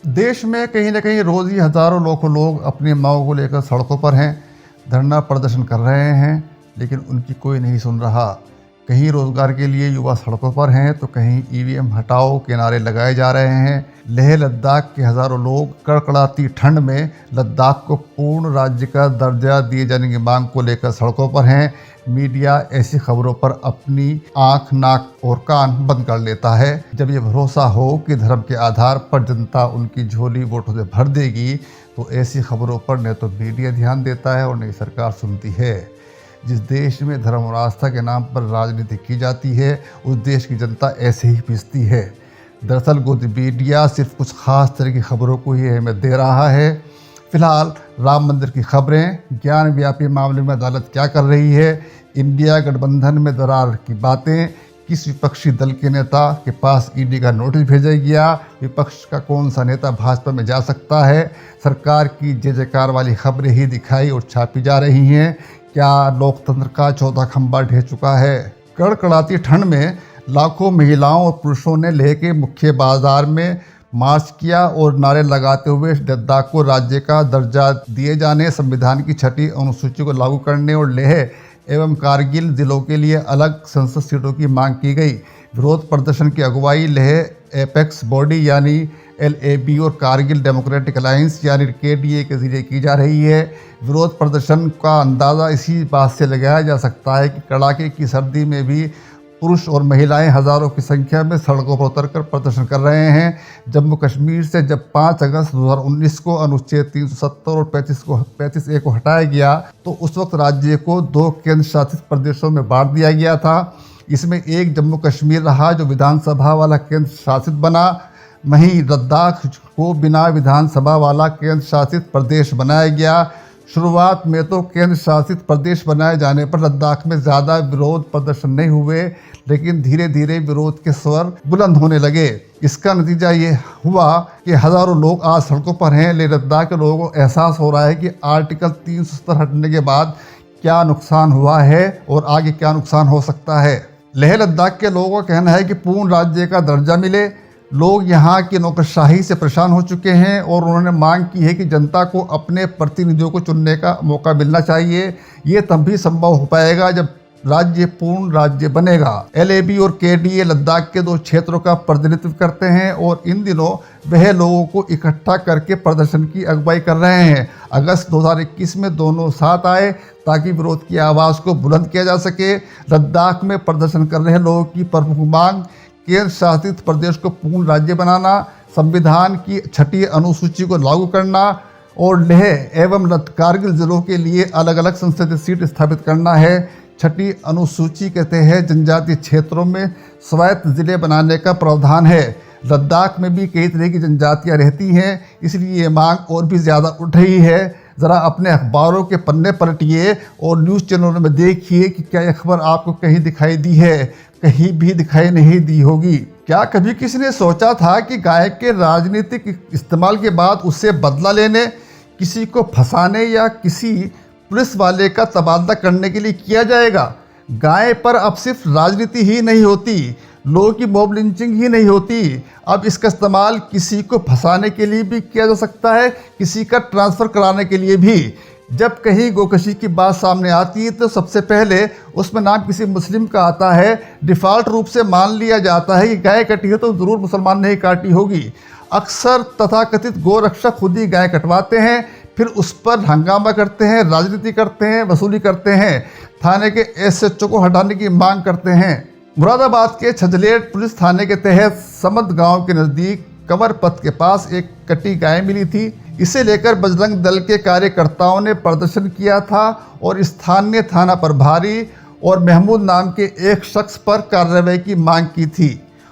देश में कहीं ना कहीं रोज़ ही हज़ारों लाखों लोग अपनी मांगों को लेकर सड़कों पर हैं, धरना प्रदर्शन कर रहे हैं, लेकिन उनकी कोई नहीं सुन रहा। कहीं रोज़गार के लिए युवा सड़कों पर हैं तो कहीं ईवीएम हटाओ के नारे लगाए जा रहे हैं। लेह लद्दाख के हज़ारों लोग कड़कड़ाती ठंड में लद्दाख को पूर्ण राज्य का दर्जा दिए जाने की मांग को लेकर सड़कों पर हैं। मीडिया ऐसी खबरों पर अपनी आंख, नाक और कान बंद कर लेता है। जब ये भरोसा हो कि धर्म के आधार पर जनता उनकी झोली वोटों से भर देगी, तो ऐसी खबरों पर न तो मीडिया ध्यान देता है और न ही सरकार सुनती है। जिस देश में धर्म और आस्था के नाम पर राजनीति की जाती है, उस देश की जनता ऐसे ही पिसती है। दरअसल गोदी मीडिया सिर्फ कुछ खास तरह की खबरों को ही अहमियत दे रहा है। फिलहाल राम मंदिर की खबरें, ज्ञान व्यापी मामले में अदालत क्या कर रही है, इंडिया गठबंधन में दरार की बातें, किस विपक्षी दल के नेता के पास ईडी का नोटिस भेजा गया, विपक्ष का कौन सा नेता भाजपा में जा सकता है, सरकार की जय जयकार वाली खबरें ही दिखाई और छापी जा रही हैं। क्या लोकतंत्र का चौथा खंभा ढह चुका है? कड़कड़ाती ठंड में लाखों महिलाओं और पुरुषों ने लेह के मुख्य बाजार में मार्च किया और नारे लगाते हुए लद्दाख को राज्य का दर्जा दिए जाने, संविधान की 6ठी अनुसूची को लागू करने और लेह एवं कारगिल जिलों के लिए अलग संसद सीटों की मांग की गई। विरोध प्रदर्शन की अगुवाई लेह एपेक्स बॉडी यानी LAB और कारगिल डेमोक्रेटिक अलायंस यानी KDA के जरिए की जा रही है। विरोध प्रदर्शन का अंदाज़ा इसी बात से लगाया जा सकता है कि कड़ाके की सर्दी में भी पुरुष और महिलाएं हज़ारों की संख्या में सड़कों पर उतरकर प्रदर्शन कर रहे हैं। जम्मू कश्मीर से जब 5 अगस्त 2019 को अनुच्छेद 370 और 35A को हटाया गया, तो उस वक्त राज्य को 2 केंद्र शासित प्रदेशों में बांट दिया गया था। इसमें एक जम्मू कश्मीर रहा जो विधानसभा वाला केंद्र शासित बना, वहीं लद्दाख को बिना विधानसभा वाला केंद्र शासित प्रदेश बनाया गया। शुरुआत में तो केंद्र शासित प्रदेश बनाए जाने पर लद्दाख में ज़्यादा विरोध प्रदर्शन नहीं हुए, लेकिन धीरे धीरे विरोध के स्वर बुलंद होने लगे। इसका नतीजा ये हुआ कि हज़ारों लोग आज सड़कों पर हैं। लेह लद्दाख के लोगों को एहसास हो रहा है कि आर्टिकल 370 हटने के बाद क्या नुकसान हुआ है और आगे क्या नुकसान हो सकता है। लेह लद्दाख के लोगों का कहना है कि पूर्ण राज्य का दर्जा मिले। लोग यहाँ की नौकरशाही से परेशान हो चुके हैं और उन्होंने मांग की है कि जनता को अपने प्रतिनिधियों को चुनने का मौका मिलना चाहिए। ये तब भी संभव हो पाएगा जब राज्य पूर्ण राज्य बनेगा। LAB और KDA लद्दाख के 2 क्षेत्रों का प्रतिनिधित्व करते हैं और इन दिनों वह लोगों को इकट्ठा करके प्रदर्शन की अगुवाई कर रहे हैं। अगस्त 2021 में दोनों साथ आए ताकि विरोध की आवाज़ को बुलंद किया जा सके। लद्दाख में प्रदर्शन कर रहे लोगों की प्रमुख मांग केंद्र शासित प्रदेश को पूर्ण राज्य बनाना, संविधान की 6ठी अनुसूची को लागू करना और लेह एवं कारगिल जिलों के लिए अलग अलग संसदीय सीट स्थापित करना है। 6ठी अनुसूची के तहत जनजातीय क्षेत्रों में स्वायत्त जिले बनाने का प्रावधान है। लद्दाख में भी कई तरह की जनजातियां रहती हैं, इसलिए ये मांग और भी ज़्यादा उठ रही है। ज़रा अपने अखबारों के पन्ने पलटिए और न्यूज़ चैनलों में देखिए कि क्या यह खबर आपको कहीं दिखाई दी है, कहीं भी दिखाई नहीं दी होगी। क्या कभी किसी ने सोचा था कि गाय के राजनीतिक इस्तेमाल के बाद उससे बदला लेने, किसी को फंसाने या किसी पुलिस वाले का तबादला करने के लिए किया जाएगा? गाय पर अब सिर्फ राजनीति ही नहीं होती, लोगों की मॉब लिंचिंग ही नहीं होती, अब इसका इस्तेमाल किसी को फंसाने के लिए भी किया जा सकता है, किसी का ट्रांसफ़र कराने के लिए भी। जब कहीं गोकशी की बात सामने आती है तो सबसे पहले उसमें नाम किसी मुस्लिम का आता है। डिफ़ॉल्ट रूप से मान लिया जाता है कि गाय कटी है तो ज़रूर मुसलमान ने ही काटी होगी। अक्सर तथाकथित गोरक्षक खुद ही गाय कटवाते हैं, फिर उस पर हंगामा करते हैं, राजनीति करते हैं, वसूली करते हैं, थाने के SHO को हटाने की मांग करते हैं। मुरादाबाद के छजलेट पुलिस थाने के तहत समद गांव के नज़दीक कंवर पथ के पास एक कटी गाय मिली थी। इसे लेकर बजरंग दल के कार्यकर्ताओं ने प्रदर्शन किया था और स्थानीय थाना प्रभारी और महमूद नाम के एक शख्स पर कार्रवाई की मांग की थी।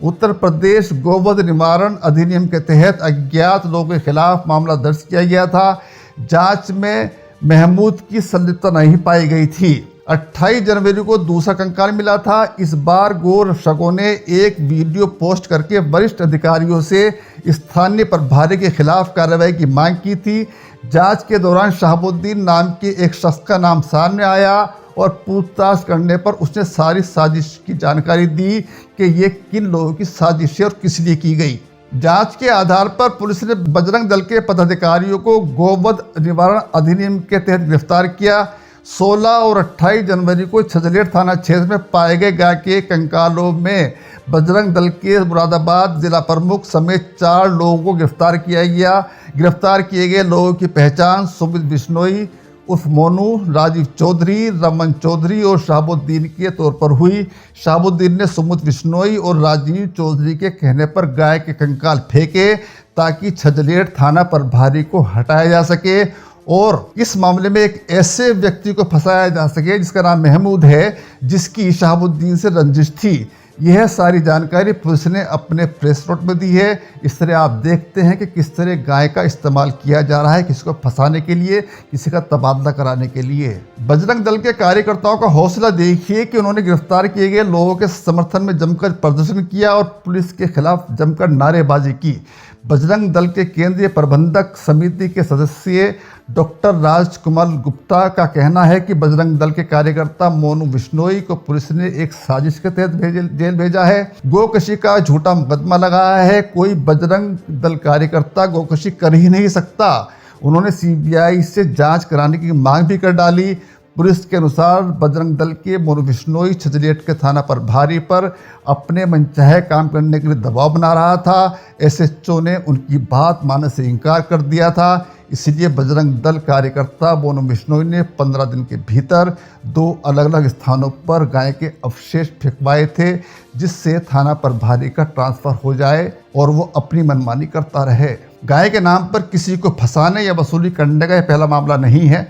उत्तर प्रदेश गोवध निवारण अधिनियम के तहत अज्ञात लोगों के खिलाफ मामला दर्ज किया गया था। जांच में महमूद की संलिप्तता नहीं पाई गई थी। 28 जनवरी को दूसरा कंकाल मिला था। इस बार गोरक्षकों ने एक वीडियो पोस्ट करके वरिष्ठ अधिकारियों से स्थानीय प्रभारी के खिलाफ कार्रवाई की मांग की थी। जांच के दौरान शहाबुद्दीन नाम के एक शख्स का नाम सामने आया और पूछताछ करने पर उसने सारी साजिश की जानकारी दी कि ये किन लोगों की साजिश है और किस लिए की गई। जांच के आधार पर पुलिस ने बजरंग दल के पदाधिकारियों को गोवध निवारण अधिनियम के तहत गिरफ्तार किया। 16 और 28 जनवरी को छजलेर थाना क्षेत्र में पाए गए गाय के कंकालों में बजरंग दल के मुरादाबाद जिला प्रमुख समेत 4 लोगों को गिरफ्तार किया गया। गिरफ्तार किए गए लोगों की पहचान सुमित बिश्नोई उर्फ मोनू, राजीव चौधरी, रमन चौधरी और शहाबुद्दीन के तौर पर हुई। शहाबुद्दीन ने सुमित बिश्नोई और राजीव चौधरी के कहने पर गाय के कंकाल फेंके ताकि छजलेर थाना प्रभारी को हटाया जा सके और इस मामले में एक ऐसे व्यक्ति को फंसाया जा सके जिसका नाम महमूद है, जिसकी शहाबुद्दीन से रंजिश थी। यह सारी जानकारी पुलिस ने अपने प्रेस नोट में दी है। इस तरह आप देखते हैं कि किस तरह गाय का इस्तेमाल किया जा रहा है, किसी को फंसाने के लिए, किसी का तबादला कराने के लिए। बजरंग दल के कार्यकर्ताओं का हौसला देखिए कि उन्होंने गिरफ्तार किए गए लोगों के समर्थन में जमकर प्रदर्शन किया और पुलिस के खिलाफ जमकर नारेबाजी की। बजरंग दल के केंद्रीय प्रबंधक समिति के सदस्य डॉक्टर राजकुमार गुप्ता का कहना है कि बजरंग दल के कार्यकर्ता मोनू बिश्नोई को पुलिस ने एक साजिश के तहत जेल भेजा है। गोकशी का झूठा मुकदमा लगाया है। कोई बजरंग दल कार्यकर्ता गोकशी कर ही नहीं सकता। उन्होंने सीबीआई से जांच कराने की मांग भी कर डाली। पुलिस के अनुसार बजरंग दल के मोनू बिश्नोई छजलेर के थाना प्रभारी पर अपने मनचाहे काम करने के लिए दबाव बना रहा था। एसएचओ ने उनकी बात मानने से इनकार कर दिया था। इसलिए बजरंग दल कार्यकर्ता मोनू बिश्नोई ने 15 दिन के भीतर 2 अलग अलग स्थानों पर गाय के अवशेष फेंकवाए थे, जिससे थाना प्रभारी का ट्रांसफर हो जाए और वो अपनी मनमानी करता रहे। गाय के नाम पर किसी को फंसाने या वसूली करने का यह पहला मामला नहीं है।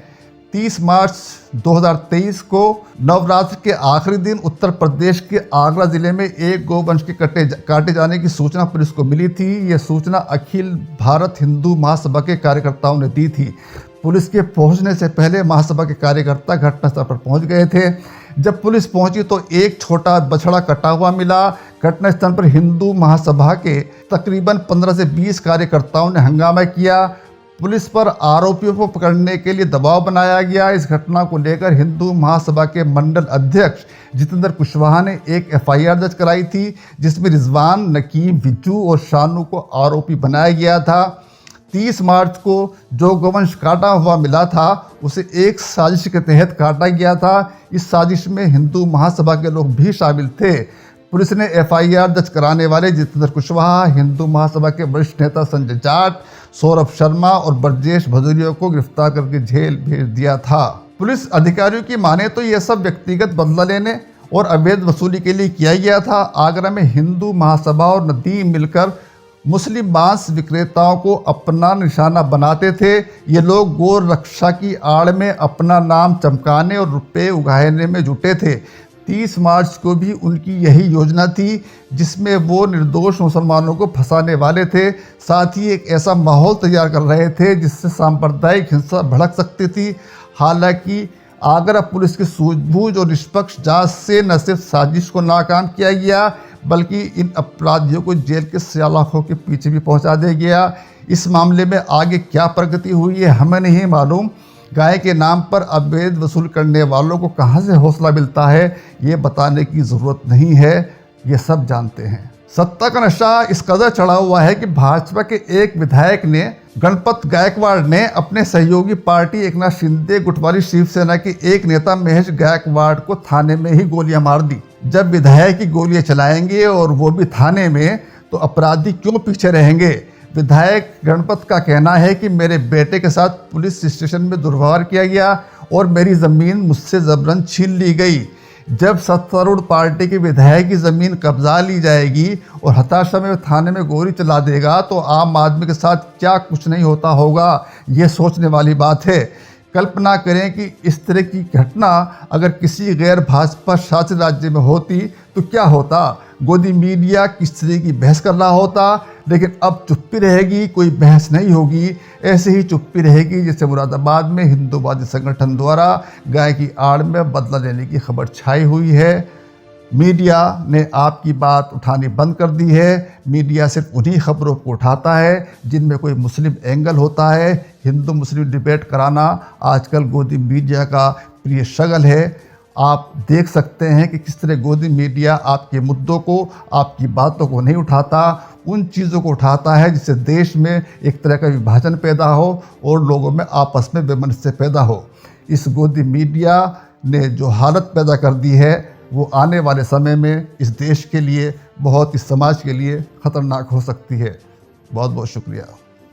30 मार्च 2023 को नवरात्र के आखिरी दिन उत्तर प्रदेश के आगरा जिले में एक गोवंश के काटे जाने की सूचना पुलिस को मिली थी। यह सूचना अखिल भारत हिंदू महासभा के कार्यकर्ताओं ने दी थी। पुलिस के पहुंचने से पहले महासभा के कार्यकर्ता घटनास्थल पर पहुंच गए थे। जब पुलिस पहुंची तो एक छोटा बछड़ा कटा हुआ मिला। घटनास्थल पर हिंदू महासभा के तकरीबन 15 से 20 कार्यकर्ताओं ने हंगामा किया। पुलिस पर आरोपियों को पकड़ने के लिए दबाव बनाया गया। इस घटना को लेकर हिंदू महासभा के मंडल अध्यक्ष जितेंद्र कुशवाहा ने एक एफआईआर दर्ज कराई थी, जिसमें रिजवान, नकीम, बिज्जू और शानू को आरोपी बनाया गया था। 30 मार्च को जो गोवंश काटा हुआ मिला था उसे एक साजिश के तहत काटा गया था। इस साजिश में हिंदू महासभा के लोग भी शामिल थे। पुलिस ने एफआईआर दर्ज कराने वाले जितेंद्र कुशवाहा, हिंदू महासभा के वरिष्ठ नेता संजय जाट, सौरभ शर्मा और ब्रजेश भदौरिया को गिरफ्तार करके जेल भेज दिया था। पुलिस अधिकारियों की माने तो यह सब व्यक्तिगत बदला लेने और अवैध वसूली के लिए किया गया था। आगरा में हिंदू महासभा और नदीम मिलकर मुस्लिम मांस विक्रेताओं को अपना निशाना बनाते थे। ये लोग गौ रक्षा की आड़ में अपना नाम चमकाने और रुपए उगाहने में जुटे थे। 30 मार्च को भी उनकी यही योजना थी, जिसमें वो निर्दोष मुसलमानों को फंसाने वाले थे। साथ ही एक ऐसा माहौल तैयार कर रहे थे जिससे सांप्रदायिक हिंसा भड़क सकती थी। हालांकि आगरा पुलिस की सूझबूझ और निष्पक्ष जांच से न सिर्फ साजिश को नाकाम किया गया, बल्कि इन अपराधियों को जेल के सलाखों के पीछे भी पहुंचा दिया गया। इस मामले में आगे क्या प्रगति हुई है हमें नहीं मालूम। गाय के नाम पर अवैध वसूल करने वालों को कहां से हौसला मिलता है, ये बताने की ज़रूरत नहीं है, ये सब जानते हैं। सत्ता का नशा इस कदर चढ़ा हुआ है कि भाजपा के एक विधायक ने गणपत गायकवाड़ ने अपने सहयोगी पार्टी एकनाथ शिंदे गुट वाली शिवसेना के एक नेता महेश गायकवाड़ को थाने में ही गोलियां मार दी। जब विधायक की गोलियां चलाएंगे और वो भी थाने में, तो अपराधी क्यों पीछे रहेंगे। विधायक गणपत का कहना है कि मेरे बेटे के साथ पुलिस स्टेशन में दुर्व्यवहार किया गया और मेरी ज़मीन मुझसे जबरन छीन ली गई। जब सत्तारूढ़ पार्टी के विधायक की ज़मीन कब्जा ली जाएगी और हताशा में थाने में गोली चला देगा, तो आम आदमी के साथ क्या कुछ नहीं होता होगा, ये सोचने वाली बात है। कल्पना करें कि इस तरह की घटना अगर किसी गैर भाजपा शासित राज्य में होती तो क्या होता। गोदी मीडिया किस तरह की बहस कर रहा होता, लेकिन अब चुप्पी रहेगी, कोई बहस नहीं होगी। ऐसे ही चुप्पी रहेगी जैसे मुरादाबाद में हिंदूवादी संगठन द्वारा गाय की आड़ में बदला लेने की खबर छाई हुई है। मीडिया ने आपकी बात उठानी बंद कर दी है। मीडिया सिर्फ उन्हीं खबरों को उठाता है जिनमें कोई मुस्लिम एंगल होता है। हिंदू मुस्लिम डिबेट कराना आजकल गोदी मीडिया का प्रिय शगल है। आप देख सकते हैं कि किस तरह गोदी मीडिया आपके मुद्दों को, आपकी बातों को नहीं उठाता, उन चीज़ों को उठाता है जिससे देश में एक तरह का विभाजन पैदा हो और लोगों में आपस में वैमनस्य पैदा हो। इस गोदी मीडिया ने जो हालत पैदा कर दी है वो आने वाले समय में इस देश के लिए, बहुत इस समाज के लिए ख़तरनाक हो सकती है। बहुत बहुत शुक्रिया।